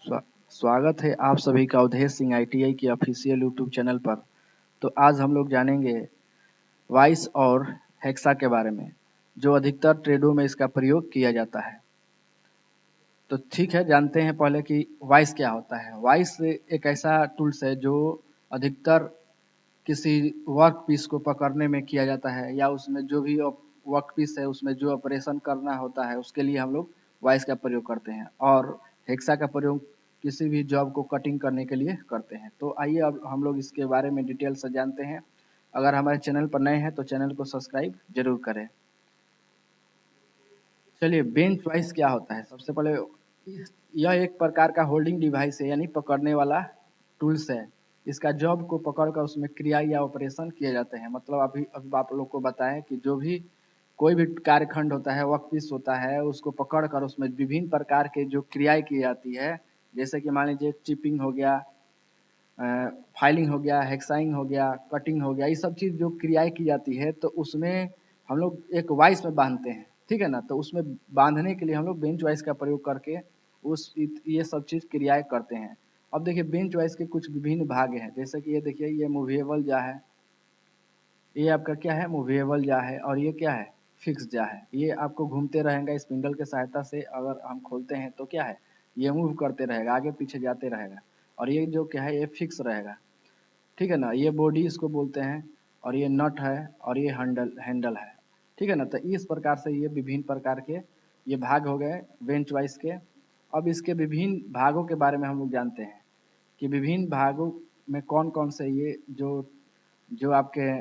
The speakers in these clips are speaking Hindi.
स्वा स्वागत है आप सभी का अवधेश सिंह आईटीआई के ऑफिशियल यूट्यूब चैनल पर। तो आज हम लोग जानेंगे वाइस और हेक्सा के बारे में, जो अधिकतर ट्रेडों में इसका प्रयोग किया जाता है। तो ठीक है, जानते हैं पहले कि वाइस क्या होता है। वाइस एक ऐसा टूल्स है जो अधिकतर किसी वर्क पीस को पकड़ने में किया जाता है, या उसमें जो भी वर्क पीस है उसमें जो ऑपरेशन करना होता है उसके लिए हम लोग वाइस का प्रयोग करते हैं, और हेक्सा का प्रयोग किसी भी जॉब को कटिंग करने के लिए करते हैं। तो आइए अब हम लोग इसके बारे में डिटेल से जानते हैं। अगर हमारे चैनल पर नए हैं तो चैनल को सब्सक्राइब जरूर करें। चलिए, बेंच वाइस क्या होता है। सबसे पहले यह एक प्रकार का होल्डिंग डिवाइस है, यानी पकड़ने वाला टूल्स है। इसका जॉब को पकड़कर उसमें क्रिया या ऑपरेशन किए जाते हैं। मतलब अभी आप लोग को बताएं कि जो भी कोई भी कार्यखंड होता है, वर्कपीस होता है, उसको पकड़कर उसमें विभिन्न प्रकार के जो क्रियाएं की जाती है, जैसे कि मान लीजिए चिपिंग हो गया, फाइलिंग हो गया, हेक्साइंग हो गया, कटिंग हो गया, ये सब चीज़ जो क्रियाएं की जाती है तो उसमें हम लोग एक वाइस में बांधते हैं। ठीक है ना। तो उसमें बांधने के लिए हम लोग बेंच वाइस का प्रयोग करके ये सब चीज़ क्रियाएं करते हैं। अब देखिए, बेंच वाइस के कुछ विभिन्न भाग हैं। जैसे कि ये देखिए, ये मूवेबल जा है, ये आपका क्या है, मूवेबल जा है, और ये क्या है, फिक्स जा है। ये आपको घूमते रहेगा स्पिंडल के सहायता से। अगर हम खोलते हैं तो क्या है, ये मूव करते रहेगा, आगे पीछे जाते रहेगा। और ये जो क्या है, ये फिक्स रहेगा। ठीक है ना। ये बॉडी इसको बोलते हैं, और ये नट है, और ये हैंडल हैंडल है। ठीक है ना। तो इस प्रकार से ये विभिन्न प्रकार के ये भाग हो गए बेंच वाइस के। अब इसके विभिन्न भागों के बारे में हम लोग जानते हैं कि विभिन्न भागों में कौन कौन से ये जो जो आपके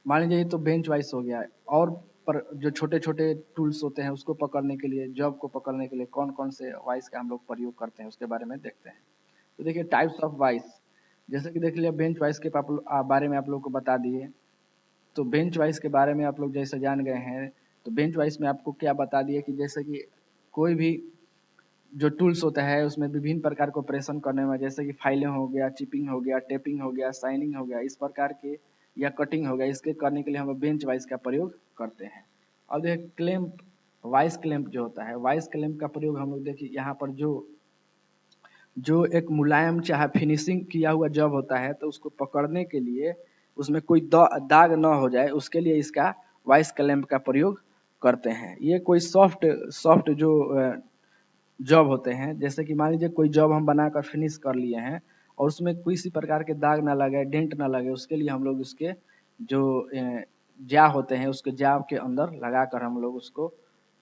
मान लीजिए, ये तो बेंच वाइस हो गया। और पर जो छोटे छोटे टूल्स होते हैं उसको पकड़ने के लिए, जॉब को पकड़ने के लिए कौन कौन से वाइस का हम लोग प्रयोग करते हैं उसके बारे में देखते हैं। तो देखिए, टाइप्स ऑफ वाइस। जैसे कि देख लिया, बेंच वाइस के बारे में आप लोग को बता दिए। तो बेंच वाइस के बारे में आप लोग जैसे जान गए हैं, तो बेंच वाइस में आपको क्या बता दिए कि जैसे कि कोई भी जो टूल्स होता है उसमें विभिन्न प्रकार के ऑपरेशन करने में, जैसे कि फाइलिंग हो गया, चिपिंग हो गया, टेपिंग हो गया, साइनिंग हो गया, इस प्रकार के, या कटिंग हो गया, इसके करने के लिए हम लोग बेंच वाइस का प्रयोग करते हैं। अब देखिए, क्लैंप, वाइस क्लैंप जो होता है, वाइस क्लैंप का प्रयोग हम लोग देखिए यहाँ पर जो जो एक मुलायम चाहे फिनिशिंग किया हुआ जॉब होता है, तो उसको पकड़ने के लिए उसमें कोई दाग न हो जाए, उसके लिए इसका वाइस क्लैंप का प्रयोग करते हैं। ये कोई सॉफ्ट सॉफ्ट जो जॉब होते हैं, जैसे कि मान लीजिए कोई जॉब हम बनाकर फिनिश कर लिए हैं और उसमें किसी प्रकार के दाग ना लगे, डेंट ना लगे, उसके लिए हम लोग उसके जो जा होते हैं उसके जा के अंदर लगाकर हम लोग उसको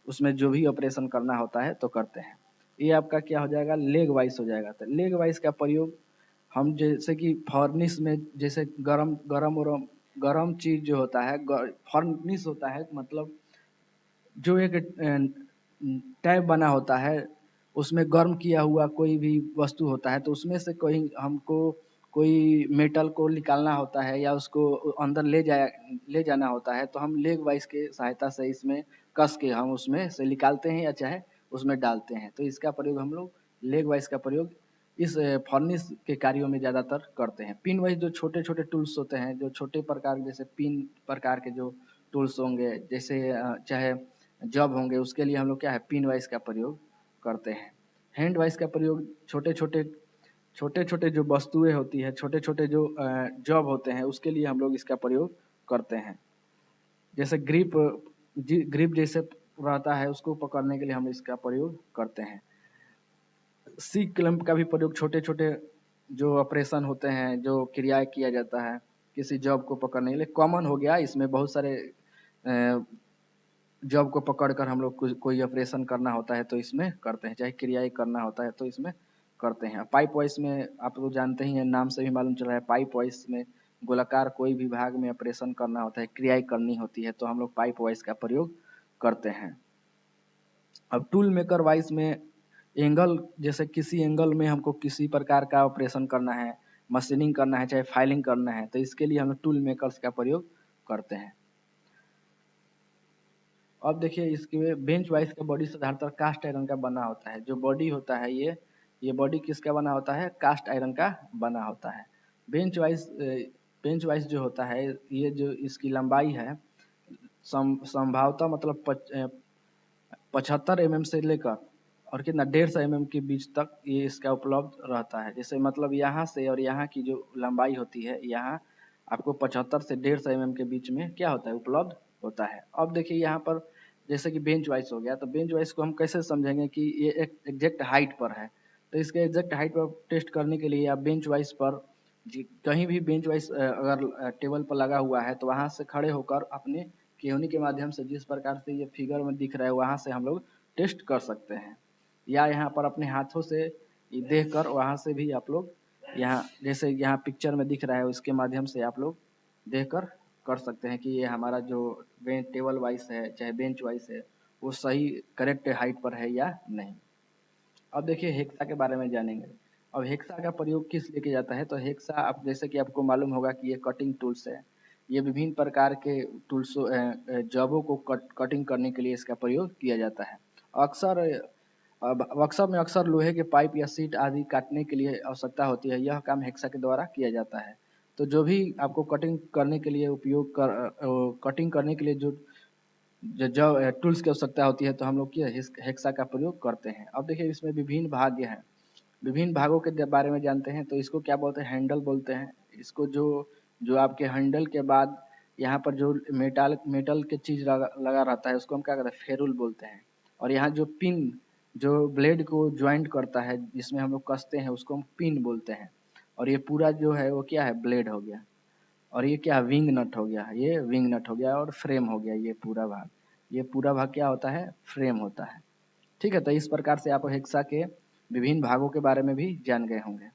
उसमें जो भी ऑपरेशन करना होता है तो करते हैं। ये आपका क्या हो जाएगा, लेग वाइस हो जाएगा। तो लेग वाइस का प्रयोग हम जैसे कि फर्निश में, जैसे गरम गरम और गरम चीज जो होता है, फर्निश होता है, मतलब जो एक टैब बना होता है, उसमें गर्म किया हुआ कोई भी वस्तु होता है, तो उसमें से कोई हमको कोई मेटल को निकालना होता है या उसको अंदर ले जाना होता है, तो हम लेग वाइस के सहायता से इसमें कस के हम उसमें से निकालते हैं या चाहे उसमें डालते हैं। तो इसका प्रयोग हम लोग लेग वाइस का प्रयोग इस फर्निश के कार्यों में ज़्यादातर करते हैं। पिन वाइज जो छोटे छोटे टूल्स होते हैं, जो छोटे प्रकार, जैसे पिन प्रकार के जो टूल्स होंगे, जैसे चाहे जॉब होंगे, उसके लिए हम लोग क्या है, पिन वाइस का प्रयोग करते हैं। हैंड वाइस का प्रयोग छोटे छोटे जो वस्तुएं होती है, छोटे छोटे जो जॉब होते हैं, उसके लिए हम लोग इसका प्रयोग करते हैं। जैसे ग्रिप जैसे रहता है, उसको पकड़ने के लिए हम इसका प्रयोग करते हैं। सी क्लैंप का भी प्रयोग छोटे छोटे जो ऑपरेशन होते हैं, जो क्रियाएं किया जाता है किसी जॉब को पकड़ने के लिए, कॉमन हो गया। इसमें बहुत सारे जॉब को पकड़कर हम लोग कोई ऑपरेशन करना होता है तो इसमें करते हैं, चाहे क्रियाएं करना होता है तो इसमें करते हैं। पाइप वाइस में आप लोग जानते ही हैं, नाम से भी मालूम चल रहा है, पाइप वाइस में गोलाकार कोई भी भाग में ऑपरेशन करना होता है, क्रियाएं करनी होती है, तो हम लोग पाइप वाइस का प्रयोग करते हैं। अब टूल मेकर वाइस में एंगल, जैसे किसी एंगल में हमको किसी प्रकार का ऑपरेशन करना है, मशीनिंग करना है, चाहे फाइलिंग करना है, तो इसके लिए हम लोग टूल मेकर्स का प्रयोग करते हैं। अब देखिए, इसके बेंच वाइस का बॉडी साधारणतः कास्ट आयरन का बना होता है। जो बॉडी होता है, ये बॉडी किसका बना होता है, कास्ट आयरन का बना होता है। बेंच वाइस जो होता है, ये जो इसकी लंबाई है, संभवतः मतलब 75 mm से लेकर और कितना 150 mm के बीच तक ये इसका उपलब्ध रहता है। जैसे मतलब यहाँ से और यहाँ की जो लंबाई होती है, यहाँ आपको 75 से 150 mm के बीच में क्या होता है, उपलब्ध होता है। अब देखिए यहाँ पर जैसे कि बेंच वाइस हो गया, तो बेंच वाइस को हम कैसे समझेंगे कि ये एक एग्जैक्ट हाइट पर है। तो इसके एग्जैक्ट हाइट पर टेस्ट करने के लिए आप बेंच वाइस पर कहीं भी बेंच वाइस अगर टेबल पर लगा हुआ है तो वहाँ से खड़े होकर अपने केहूनी के माध्यम से जिस प्रकार से ये फिगर में दिख रहा है वहाँ से हम लोग टेस्ट कर सकते हैं, या यहाँ पर अपने हाथों से देख कर वहाँ से भी आप लोग यहाँ जैसे यहाँ पिक्चर में दिख रहा है उसके माध्यम से आप लोग देख कर सकते हैं कि ये हमारा जो बेंच टेबल वाइस है चाहे बेंच वाइस है वो सही करेक्ट हाइट पर है या नहीं। अब देखिए हेक्सा के बारे में जानेंगे। अब हेक्सा का प्रयोग किस लिए किया जाता है, तो हेक्सा आप जैसे कि आपको मालूम होगा कि ये कटिंग टूल्स है। ये विभिन्न प्रकार के टूल्स जॉबों को कटिंग करने के लिए इसका प्रयोग किया जाता है। अक्सर वर्कशॉप में अक्सर लोहे के पाइप या सीट आदि काटने के लिए आवश्यकता होती है, यह काम हेक्सा के द्वारा किया जाता है। तो जो भी आपको कटिंग करने के लिए कटिंग करने के लिए जो जो टूल्स की आवश्यकता होती है तो हम लोग हेक्सा का प्रयोग करते हैं। अब देखिए इसमें विभिन्न भाग हैं, विभिन्न भागों के बारे में जानते हैं। तो इसको क्या बोलते हैं, हैंडल बोलते हैं। इसको जो जो आपके हैंडल के बाद यहाँ पर जो मेटल मेटल के चीज लगा रहता है उसको हम क्या कहते हैं, फेरुल बोलते हैं। और यहाँ जो पिन जो ब्लेड को ज्वाइंट करता है जिसमें हम लोग कसते हैं उसको हम पिन बोलते हैं। और ये पूरा जो है वो क्या है, ब्लेड हो गया। और ये क्या, विंग नट हो गया, ये विंग नट हो गया। और फ्रेम हो गया, ये पूरा भाग, ये पूरा भाग क्या होता है, फ्रेम होता है। ठीक है, तो इस प्रकार से आप हेक्सा के विभिन्न भागों के बारे में भी जान गए होंगे।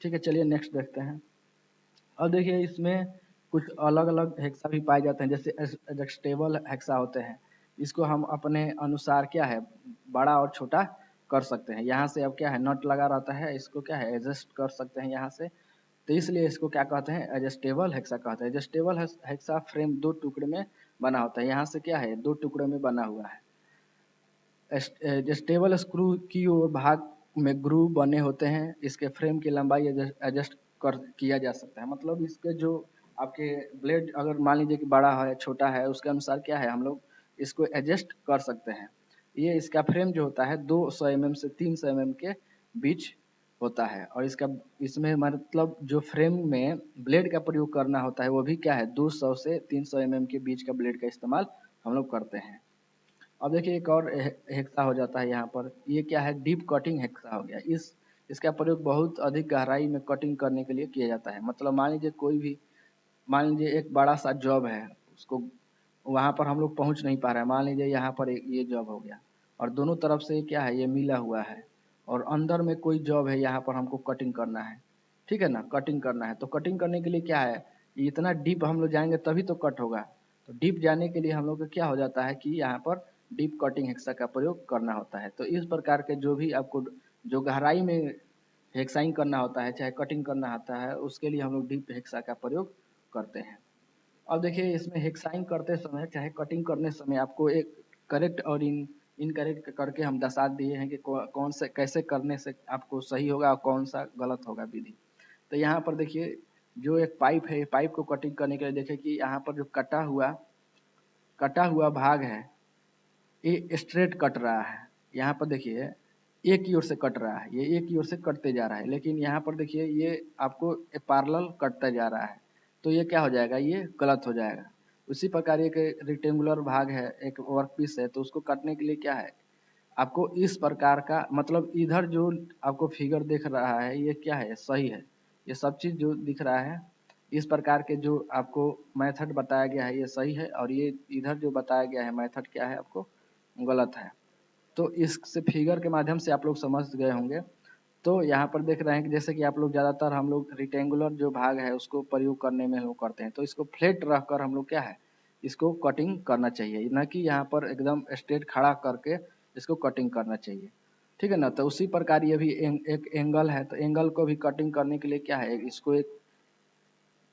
ठीक है, चलिए नेक्स्ट देखते हैं। अब देखिए इसमें कुछ अलग अलग हेक्सा भी पाए जाते हैं, जैसे एडजस्टेबल हेक्सा होते हैं। इसको हम अपने अनुसार क्या है, बड़ा और छोटा कर सकते हैं। यहाँ से अब क्या है, नट लगा रहता है, इसको क्या है, एडजस्ट कर सकते हैं यहाँ से। तो इसलिए इसको क्या कहते हैं, एडजस्टेबल हेक्सा कहते हैं। एडजस्टेबल हेक्सा फ्रेम दो टुकड़े में बना होता है। यहाँ से क्या है, दो टुकड़े में बना हुआ है। एडजस्टेबल स्क्रू की ओर भाग में ग्रूव बने होते हैं। इसके फ्रेम की लंबाई एडजस्ट कर किया जा सकता है। मतलब इसके जो आपके ब्लेड अगर मान लीजिए कि बड़ा है छोटा है उसके अनुसार क्या है, हम लोग इसको एडजस्ट कर सकते हैं। ये इसका फ्रेम जो होता है 200 mm से 300 mm के बीच होता है। और इसका इसमें मतलब जो फ्रेम में ब्लेड का प्रयोग करना होता है वो भी क्या है, 200 से 300 mm के बीच का ब्लेड का इस्तेमाल हम लोग करते हैं। अब देखिए एक और हेक्सा हो जाता है यहाँ पर, ये क्या है, डीप कटिंग हेक्सा हो गया। इसका प्रयोग बहुत अधिक गहराई में कटिंग करने के लिए किया जाता है। मतलब मान लीजिए कोई भी, मान लीजिए एक बड़ा सा जॉब है, उसको वहाँ पर हम लोग पहुँच नहीं पा रहे हैं। मान लीजिए यहाँ पर ये जॉब हो गया और दोनों तरफ से क्या है, ये मिला हुआ है। और अंदर में कोई जॉब है, यहाँ पर हमको कटिंग करना है। ठीक है ना, कटिंग करना है। तो कटिंग करने के लिए क्या है, इतना डीप हम लोग जाएंगे तभी तो कट होगा। तो डीप जाने के लिए हम लोग का क्या हो जाता है कि यहाँ पर डीप कटिंग हेक्सा का प्रयोग करना होता है। तो इस प्रकार के जो भी आपको जो गहराई में हेक्साइंग करना होता है चाहे कटिंग करना होता है उसके लिए हम लोग डीप हेक्सा का प्रयोग करते हैं। अब देखिए इसमें हेक्साइंग करते समय चाहे कटिंग करने समय आपको एक करेक्ट और इनकरेक्ट करके हम दर्शा दिए हैं कि कौन से कैसे करने से आपको सही होगा और कौन सा गलत होगा विधि। तो यहाँ पर देखिए जो एक पाइप है, पाइप को कटिंग करने के लिए देखिए कि यहाँ पर जो कटा हुआ भाग है ये स्ट्रेट कट रहा है। यहाँ पर देखिए एक की ओर से कट रहा है, ये एक की ओर से कटते जा रहा है। लेकिन यहाँ पर देखिए ये आपको पैरेलल कटता जा रहा है, तो ये क्या हो जाएगा, ये गलत हो जाएगा। उसी प्रकार एक रेक्टेंगुलर भाग है, एक वर्क पीस है, तो उसको काटने के लिए क्या है, आपको इस प्रकार का मतलब इधर जो आपको फिगर दिख रहा है ये क्या है, सही है। ये सब चीज़ जो दिख रहा है इस प्रकार के जो आपको मेथड बताया गया है ये सही है, और ये इधर जो बताया गया है मेथड क्या है आपको गलत है। तो इस फिगर के माध्यम से आप लोग समझ गए होंगे। तो यहाँ पर देख रहे हैं कि जैसे कि आप लोग ज़्यादातर हम लोग रिटेंगुलर जो भाग है उसको प्रयोग करने में हम लोग करते हैं। तो इसको फ्लैट रख कर हम लोग क्या है, इसको कटिंग करना चाहिए, न कि यहाँ पर एकदम स्ट्रेट खड़ा करके इसको कटिंग करना चाहिए। ठीक है ना, तो उसी प्रकार ये भी एक एंगल है, तो एंगल को भी कटिंग करने के लिए क्या है, इसको एक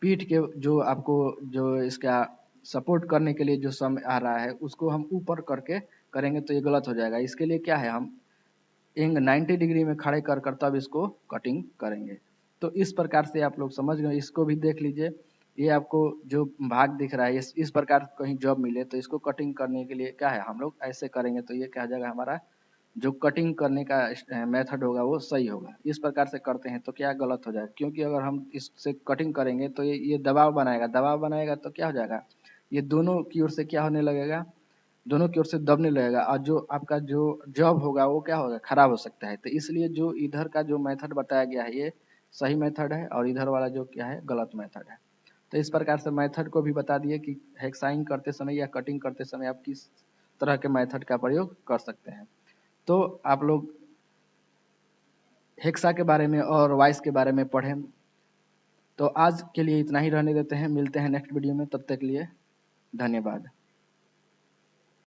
पीठ के जो आपको जो इसका सपोर्ट करने के लिए जो समय आ रहा है उसको हम ऊपर करके करेंगे तो ये गलत हो जाएगा। इसके लिए क्या है, हम 90 डिग्री में खड़े कर तब इसको कटिंग करेंगे। तो इस प्रकार से आप लोग समझ गए। इसको भी देख लीजिए, ये आपको जो भाग दिख रहा है इस प्रकार कहीं जॉब मिले तो इसको कटिंग करने के लिए क्या है, हम लोग ऐसे करेंगे तो ये क्या हो जाएगा हमारा जो कटिंग करने का मेथड होगा वो सही होगा। इस प्रकार से करते हैं तो क्या गलत हो जाएगा, क्योंकि अगर हम इससे कटिंग करेंगे तो ये दबाव बनाएगा, दबाव बनाएगा तो क्या हो जाएगा, ये दोनों की ओर से क्या होने लगेगा, दोनों की ओर से दबने लगेगा, और जो आपका जो जॉब होगा वो क्या होगा, खराब हो सकता है। तो इसलिए जो इधर का जो मेथड बताया गया है ये सही मेथड है, और इधर वाला जो क्या है गलत मेथड है। तो इस प्रकार से मेथड को भी बता दिए कि हेक्साइंग करते समय या कटिंग करते समय आप किस तरह के मेथड का प्रयोग कर सकते हैं। तो आप लोग हेक्सा के बारे में और वाइस के बारे में पढ़ें। तो आज के लिए इतना ही रहने देते हैं, मिलते हैं नेक्स्ट वीडियो में, तब तक के लिए धन्यवाद।